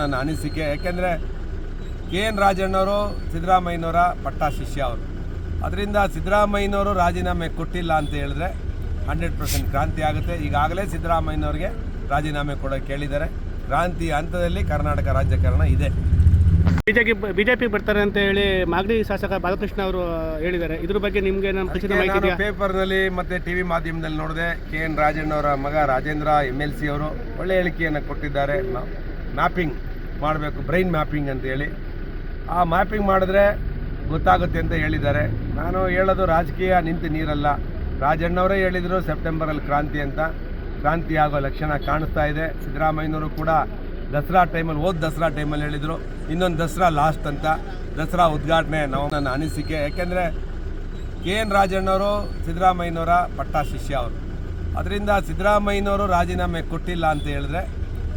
ನನ್ನ ಅನಿಸಿಕೆ. ಯಾಕೆಂದರೆ KN ರಾಜಣ್ಣವರು ಸಿದ್ದರಾಮಯ್ಯನವರ ಪಟ್ಟ ಶಿಷ್ಯ ಅವರು. ಅದರಿಂದ ಸಿದ್ದರಾಮಯ್ಯನವರು ರಾಜೀನಾಮೆ ಕೊಟ್ಟಿಲ್ಲ ಅಂತ ಹೇಳಿದ್ರೆ 100% ಕ್ರಾಂತಿ ಆಗುತ್ತೆ. ಈಗಾಗಲೇ ಸಿದ್ದರಾಮಯ್ಯನವ್ರಿಗೆ ರಾಜೀನಾಮೆ ಕೊಡೋಕೆ ಕೇಳಿದ್ದಾರೆ. ಕ್ರಾಂತಿ ಹಂತದಲ್ಲಿ ಕರ್ನಾಟಕ ರಾಜಕಾರಣ ಇದೆ. ಬಿಜೆಪಿ ಬರ್ತಾರೆ ಅಂತ ಹೇಳಿ ಮಾಗಡಿ ಶಾಸಕ ಬಾಲಕೃಷ್ಣ ಅವರು ಹೇಳಿದ್ದಾರೆ. ಇದ್ರ ಬಗ್ಗೆ ನಿಮಗೆ ನಾನು ಪೇಪರ್ನಲ್ಲಿ ಮತ್ತು TV ಮಾಧ್ಯಮದಲ್ಲಿ ನೋಡಿದೆ. KN ರಾಜಣ್ಣವರ ಮಗ ರಾಜೇಂದ್ರ MLC ಅವರು ಒಳ್ಳೆ ಹೇಳಿಕೆಯನ್ನು ಕೊಟ್ಟಿದ್ದಾರೆ. ಮ್ಯಾಪಿಂಗ್ ಮಾಡಬೇಕು, ಬ್ರೈನ್ ಮ್ಯಾಪಿಂಗ್ ಅಂತ ಹೇಳಿ. ಆ ಮ್ಯಾಪಿಂಗ್ ಮಾಡಿದ್ರೆ ಗೊತ್ತಾಗುತ್ತೆ ಅಂತ ಹೇಳಿದ್ದಾರೆ. ನಾನು ಹೇಳೋದು ರಾಜಕೀಯ ನಿಂತು ನೀರಲ್ಲ. ರಾಜಣ್ಣವರೇ ಹೇಳಿದರು ಸೆಪ್ಟೆಂಬರಲ್ಲಿ ಕ್ರಾಂತಿ ಅಂತ. ಕ್ರಾಂತಿ ಆಗೋ ಲಕ್ಷಣ ಕಾಣಿಸ್ತಾ ಇದೆ. ಸಿದ್ದರಾಮಯ್ಯನವರು ಕೂಡ ದಸರಾ ಟೈಮಲ್ಲಿ ಹೇಳಿದರು ಇನ್ನೊಂದು ದಸರಾ ಲಾಸ್ಟ್ ಅಂತ. ದಸರಾ ಉದ್ಘಾಟನೆ ನನ್ನ ಅನಿಸಿಕೆ. ಯಾಕೆಂದರೆ KN ರಾಜಣ್ಣವರು ಸಿದ್ದರಾಮಯ್ಯನವರ ಪಟ್ಟ ಶಿಷ್ಯ ಅವರು. ಅದರಿಂದ ಸಿದ್ದರಾಮಯ್ಯನವರು ರಾಜೀನಾಮೆ ಕೊಟ್ಟಿಲ್ಲ ಅಂತ ಹೇಳಿದ್ರೆ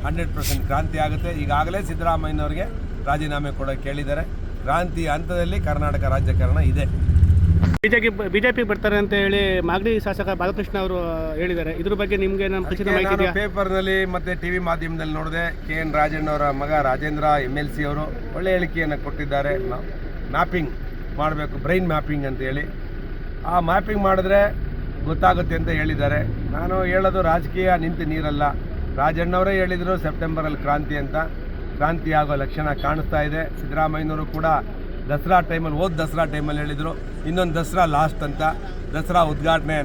100% ಕ್ರಾಂತಿ ಆಗುತ್ತೆ. ಈಗಾಗಲೇ ಸಿದ್ದರಾಮಯ್ಯನವ್ರಿಗೆ ರಾಜೀನಾಮೆ ಕೊಡೋಕೆ ಕೇಳಿದ್ದಾರೆ. ಕ್ರಾಂತಿ ಹಂತದಲ್ಲಿ ಕರ್ನಾಟಕ ರಾಜಕಾರಣ ಇದೆ. ಬಿಜೆಪಿ ಬರ್ತಾರೆ ಅಂತ ಹೇಳಿ ಮಾಗಡಿ ಶಾಸಕ ಬಾಲಕೃಷ್ಣ ಅವರು ಹೇಳಿದ್ದಾರೆ. ಇದ್ರ ಬಗ್ಗೆ ನಿಮಗೆ ನಾನು ಪೇಪರ್ನಲ್ಲಿ ಮತ್ತು TV ಮಾಧ್ಯಮದಲ್ಲಿ ನೋಡಿದೆ. KN ರಾಜಣ್ಣವರ ಮಗ ರಾಜೇಂದ್ರ MLC ಅವರು ಒಳ್ಳೆ ಹೇಳಿಕೆಯನ್ನು ಕೊಟ್ಟಿದ್ದಾರೆ. ಮ್ಯಾಪಿಂಗ್ ಮಾಡಬೇಕು, ಬ್ರೈನ್ ಮ್ಯಾಪಿಂಗ್ ಅಂತ ಹೇಳಿ. ಆ ಮ್ಯಾಪಿಂಗ್ ಮಾಡಿದ್ರೆ ಗೊತ್ತಾಗುತ್ತೆ ಅಂತ ಹೇಳಿದ್ದಾರೆ. ನಾನು ಹೇಳೋದು ರಾಜಕೀಯ ನಿಂತು ನೀರಲ್ಲ. ರಾಜಣ್ಣವರೇ ಹೇಳಿದರು ಸೆಪ್ಟೆಂಬರಲ್ಲಿ ಕ್ರಾಂತಿ ಅಂತ. ಕ್ರಾಂತಿ ಆಗೋ ಲಕ್ಷಣ ಕಾಣಿಸ್ತಾ ಇದೆ. ಸಿದ್ದರಾಮಯ್ಯನವರು ಕೂಡ ದಸರಾ ಟೈಮಲ್ಲಿ ಹೇಳಿದರು ಇನ್ನೊಂದು ದಸರಾ ಲಾಸ್ಟ್ ಅಂತ. ದಸರಾ ಉದ್ಘಾಟನೆ